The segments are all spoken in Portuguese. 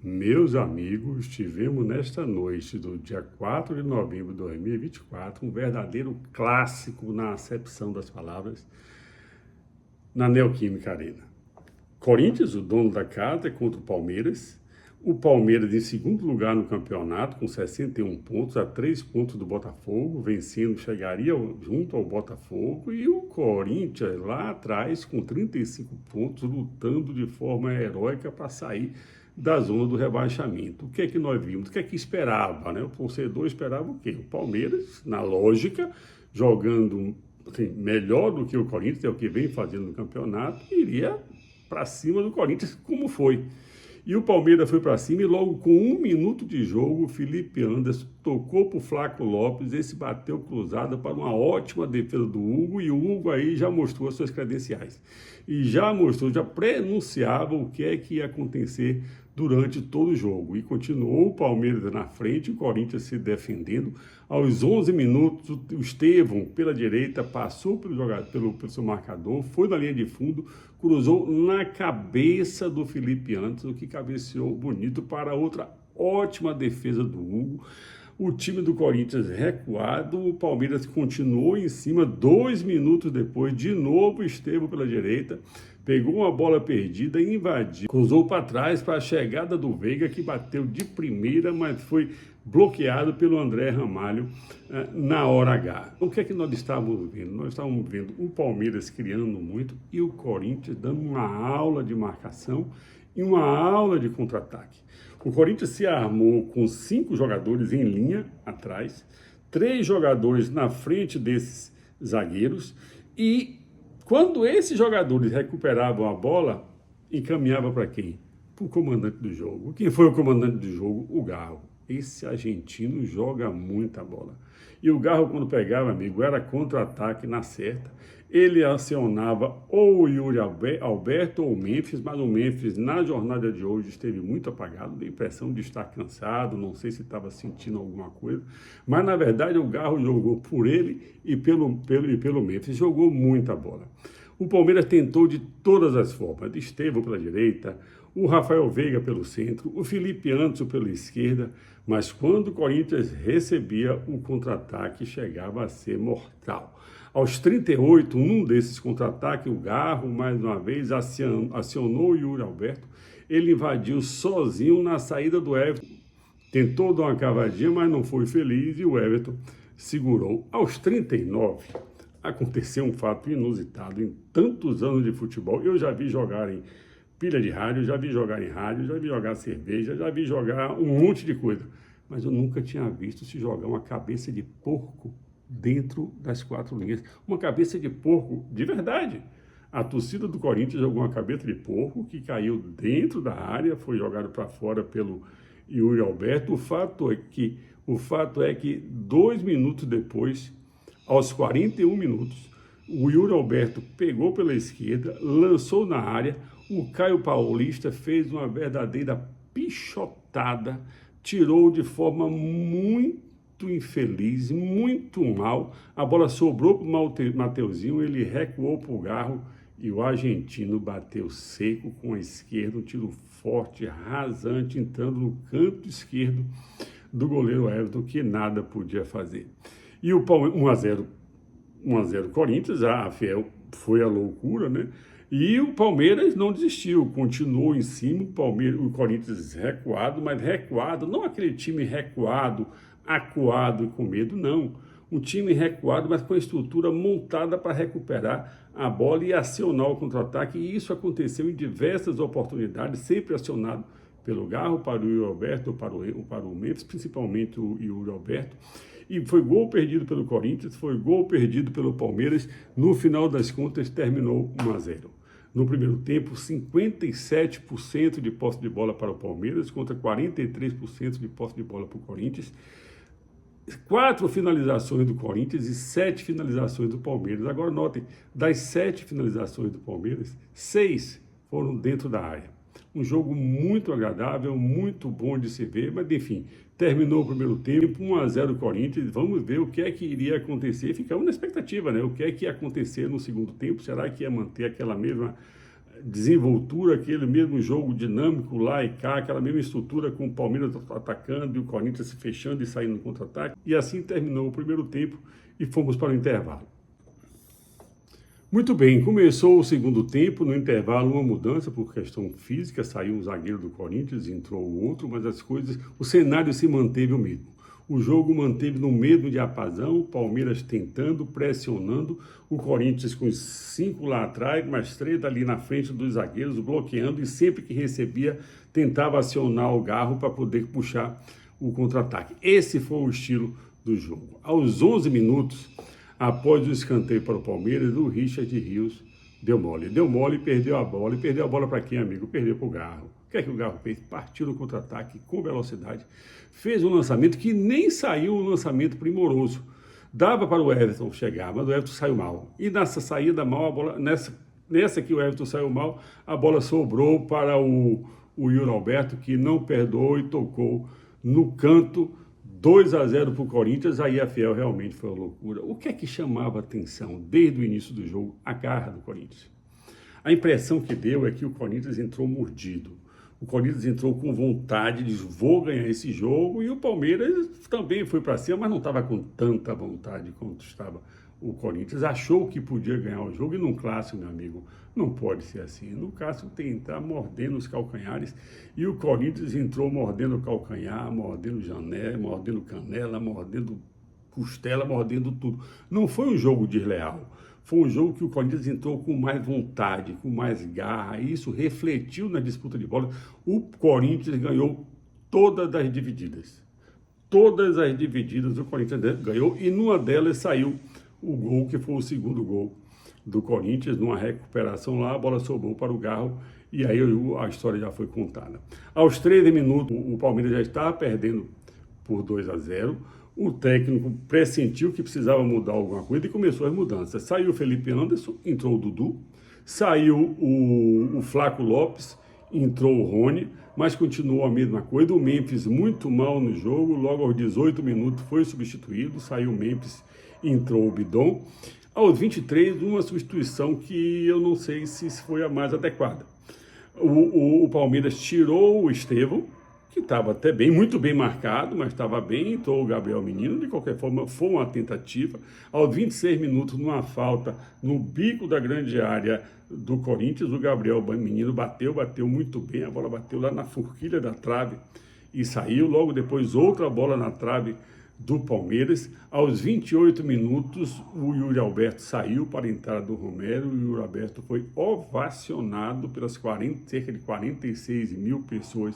Meus amigos, tivemos nesta noite do dia 4 de novembro de 2024 um verdadeiro clássico na acepção das palavras na Neoquímica Arena. Corinthians, o dono da casa, contra o Palmeiras. O Palmeiras em segundo lugar no campeonato, com 61 pontos, a 3 pontos do Botafogo, vencendo, chegaria junto ao Botafogo. E o Corinthians lá atrás, com 35 pontos, lutando de forma heróica para sair da zona do rebaixamento. O que é que nós vimos? O que é que esperava, né? O torcedor esperava o quê? O Palmeiras, na lógica, jogando assim, melhor do que o Corinthians, é o que vem fazendo no campeonato, iria para cima do Corinthians, como foi. E o Palmeiras foi para cima e logo com 1 minuto de jogo, o Felipe Anderson tocou para o Flaco Lopes, esse bateu cruzado para uma ótima defesa do Hugo, e o Hugo aí já mostrou as suas credenciais. E já mostrou, já prenunciava o que é que ia acontecer durante todo o jogo. E continuou o Palmeiras na frente, o Corinthians se defendendo. Aos 11 minutos, o Estevão, pela direita, passou pelo seu marcador, foi na linha de fundo, cruzou na cabeça do Felipe Anderson, que cabeceou bonito para outra ótima defesa do Hugo. O time do Corinthians recuado, o Palmeiras continuou em cima. 2 minutos depois, de novo, Estevão pela direita, pegou uma bola perdida e invadiu. Cruzou para trás para a chegada do Veiga, que bateu de primeira, mas foi bloqueado pelo André Ramalho na hora H. O que é que nós estávamos vendo? Nós estávamos vendo o Palmeiras criando muito e o Corinthians dando uma aula de marcação e uma aula de contra-ataque. O Corinthians se armou com 5 jogadores em linha atrás, 3 jogadores na frente desses zagueiros, e quando esses jogadores recuperavam a bola, encaminhava para quem? Para o comandante do jogo. Quem foi o comandante do jogo? O Garro. Esse argentino joga muita bola. E o Garro, quando pegava, amigo, era contra-ataque na certa. Ele acionava ou o Yuri Alberto ou o Memphis, mas o Memphis, na jornada de hoje, esteve muito apagado, deu a impressão de estar cansado, não sei se estava sentindo alguma coisa, mas, na verdade, o Garro jogou por ele e pelo Memphis, jogou muita bola. O Palmeiras tentou de todas as formas, de Estevão pela direita, o Rafael Veiga pelo centro, o Felipe Anderson pela esquerda, mas quando o Corinthians recebia o contra-ataque, chegava a ser mortal. Aos 38, num desses contra-ataques, o Garro, mais uma vez, acionou o Yuri Alberto. Ele invadiu sozinho na saída do Everton. Tentou dar uma cavadinha, mas não foi feliz e o Everton segurou. Aos 39, aconteceu um fato inusitado em tantos anos de futebol. Eu já vi jogar em pilha de rádio, já vi jogar em rádio, já vi jogar cerveja, já vi jogar um monte de coisa. Mas eu nunca tinha visto se jogar uma cabeça de porco dentro das 4 linhas. Uma cabeça de porco de verdade. A torcida do Corinthians jogou uma cabeça de porco que caiu dentro da área, foi jogado para fora pelo Yuri Alberto. O fato é que 2 minutos depois, aos 41 minutos, o Yuri Alberto pegou pela esquerda, lançou na área, o Caio Paulista fez uma verdadeira pichotada, tirou de forma muito infeliz, muito mal, a bola sobrou para o Mateuzinho, ele recuou para o Garro e o argentino bateu seco com a esquerda, um tiro forte, rasante, entrando no canto esquerdo do goleiro Everton, que nada podia fazer. E o Palmeiras 1-0 Corinthians, a Fiel foi a loucura, né? E o Palmeiras não desistiu, continuou em cima, o Corinthians recuado, mas recuado, não aquele time recuado, acuado e com medo, não. Um time recuado, mas com a estrutura montada para recuperar a bola e acionar o contra-ataque, e isso aconteceu em diversas oportunidades, sempre acionado pelo Garro, para o Yuri Alberto, para o Memphis, principalmente o Yuri Alberto. E foi gol perdido pelo Corinthians, foi gol perdido pelo Palmeiras. No final das contas, terminou 1-0. No primeiro tempo, 57% de posse de bola para o Palmeiras, contra 43% de posse de bola para o Corinthians. 4 finalizações do Corinthians e 7 finalizações do Palmeiras. Agora notem, das 7 finalizações do Palmeiras, 6 foram dentro da área. Um jogo muito agradável, muito bom de se ver, mas enfim, terminou o primeiro tempo, 1-0 Corinthians, vamos ver o que é que iria acontecer, ficamos na expectativa, né? O que é que ia acontecer no segundo tempo, será que ia manter aquela mesma desenvoltura, aquele mesmo jogo dinâmico lá e cá, aquela mesma estrutura com o Palmeiras atacando e o Corinthians se fechando e saindo no contra-ataque. E assim terminou o primeiro tempo e fomos para o intervalo. Muito bem, começou o segundo tempo, no intervalo uma mudança por questão física, saiu um zagueiro do Corinthians, entrou o outro, mas o cenário se manteve o mesmo. O jogo manteve no mesmo diapasão, o Palmeiras tentando, pressionando, o Corinthians com 5 lá atrás, mais 3 ali na frente dos zagueiros, bloqueando, e sempre que recebia, tentava acionar o Garro para poder puxar o contra-ataque. Esse foi o estilo do jogo. Aos 11 minutos, após o escanteio para o Palmeiras, o Richard Rios deu mole e perdeu a bola. E perdeu a bola para quem, amigo? Perdeu para o Garro. O que é que o Garro fez? Partiu no contra-ataque com velocidade, fez um lançamento que nem saiu um lançamento primoroso. Dava para o Everton chegar, mas o Everton saiu mal. E nessa saída mal, a bola, nessa que o Everton saiu mal, a bola sobrou para o Yuri Alberto, que não perdoou e tocou no canto. 2-0 para o Corinthians, aí a Fiel realmente foi uma loucura. O que é que chamava a atenção desde o início do jogo? A garra do Corinthians. A impressão que deu é que o Corinthians entrou mordido. O Corinthians entrou com vontade de vou ganhar esse jogo, e o Palmeiras também foi para cima, mas não estava com tanta vontade quanto estava o Corinthians. Achou que podia ganhar o jogo, e num clássico, meu amigo, não pode ser assim. No clássico tem que entrar mordendo os calcanhares, e o Corinthians entrou mordendo o calcanhar, mordendo jané, mordendo canela, mordendo costela, mordendo tudo. Não foi um jogo desleal. Foi um jogo que o Corinthians entrou com mais vontade, com mais garra, e isso refletiu na disputa de bola. O Corinthians ganhou todas as divididas. Todas as divididas o Corinthians ganhou, e numa delas saiu o gol, que foi o segundo gol do Corinthians, numa recuperação lá, a bola sobrou para o Garro, e aí a história já foi contada. Aos 13 minutos, o Palmeiras já estava perdendo por 2-0, o técnico pressentiu que precisava mudar alguma coisa e começou as mudanças. Saiu o Felipe Anderson, entrou o Dudu, saiu o Flaco Lopes, entrou o Rony, mas continuou a mesma coisa. O Memphis muito mal no jogo, logo aos 18 minutos foi substituído, saiu o Memphis, entrou o Bidon. Aos 23, uma substituição que eu não sei se foi a mais adequada. O Palmeiras tirou o Estevão, que estava até bem, muito bem marcado, mas estava bem, entrou o Gabriel Menino. De qualquer forma, foi uma tentativa. Aos 26 minutos, numa falta no bico da grande área do Corinthians, o Gabriel Menino bateu muito bem, a bola bateu lá na forquilha da trave e saiu. Logo depois, outra bola na trave do Palmeiras. Aos 28 minutos, o Yuri Alberto saiu para a entrada do Romero, e o Yuri Alberto foi ovacionado pelas cerca de 46 mil pessoas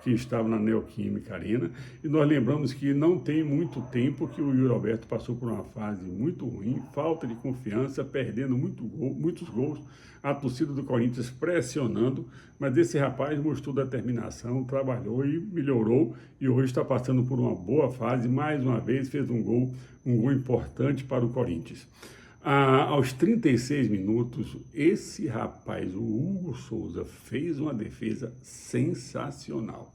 que estavam na Neoquímica Arena. E nós lembramos que não tem muito tempo que o Yuri Alberto passou por uma fase muito ruim, falta de confiança, perdendo muitos gols, a torcida do Corinthians pressionando, mas esse rapaz mostrou determinação, trabalhou e melhorou, e hoje está passando por uma boa fase. Mais uma vez fez um gol importante para o Corinthians. Aos 36 minutos, esse rapaz, o Hugo Souza, fez uma defesa sensacional.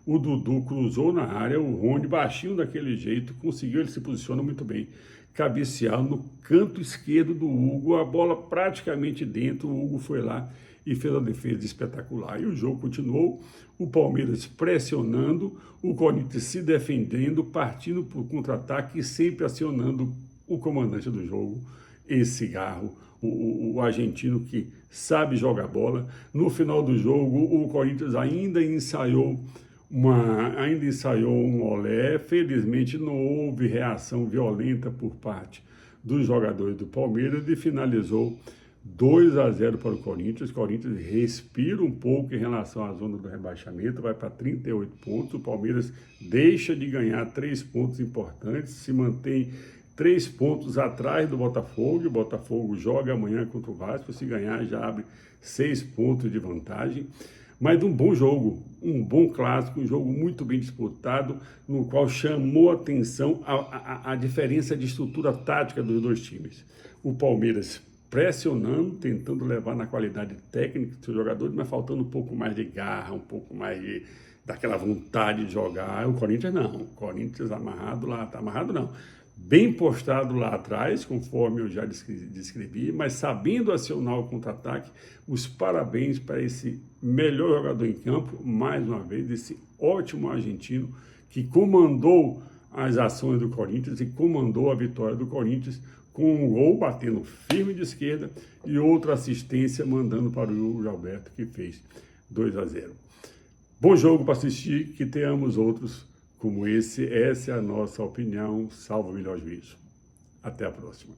O Dudu cruzou na área, o Rony, baixinho daquele jeito, conseguiu, ele se posiciona muito bem, cabecear no canto esquerdo do Hugo, a bola praticamente dentro, o Hugo foi lá e fez uma defesa espetacular. E o jogo continuou, o Palmeiras pressionando, o Corinthians se defendendo, partindo por contra-ataque e sempre acionando o comandante do jogo, esse Garro, o argentino que sabe jogar bola. No final do jogo, o Corinthians ainda ensaiou um olé. Felizmente não houve reação violenta por parte dos jogadores do Palmeiras e finalizou 2-0 para o Corinthians. O Corinthians respira um pouco em relação à zona do rebaixamento, vai para 38 pontos. O Palmeiras deixa de ganhar 3 pontos importantes, se mantém 3 pontos atrás do Botafogo. O Botafogo joga amanhã contra o Vasco, se ganhar já abre 6 pontos de vantagem. Mas um bom jogo, um bom clássico, um jogo muito bem disputado, no qual chamou a atenção a diferença de estrutura tática dos dois times. O Palmeiras pressionando, tentando levar na qualidade técnica dos seus jogadores, mas faltando um pouco mais de garra, um pouco mais daquela vontade de jogar. O Corinthians não, o Corinthians amarrado lá, tá amarrado não, bem postado lá atrás, conforme eu já descrevi, mas sabendo acionar o contra-ataque. Os parabéns para esse melhor jogador em campo, mais uma vez, esse ótimo argentino que comandou as ações do Corinthians e comandou a vitória do Corinthians com um gol batendo firme de esquerda e outra assistência mandando para o Yuri Alberto, que fez 2-0. Bom jogo para assistir, que tenhamos outros como esse. Essa é a nossa opinião, salvo o melhor juízo. Até a próxima.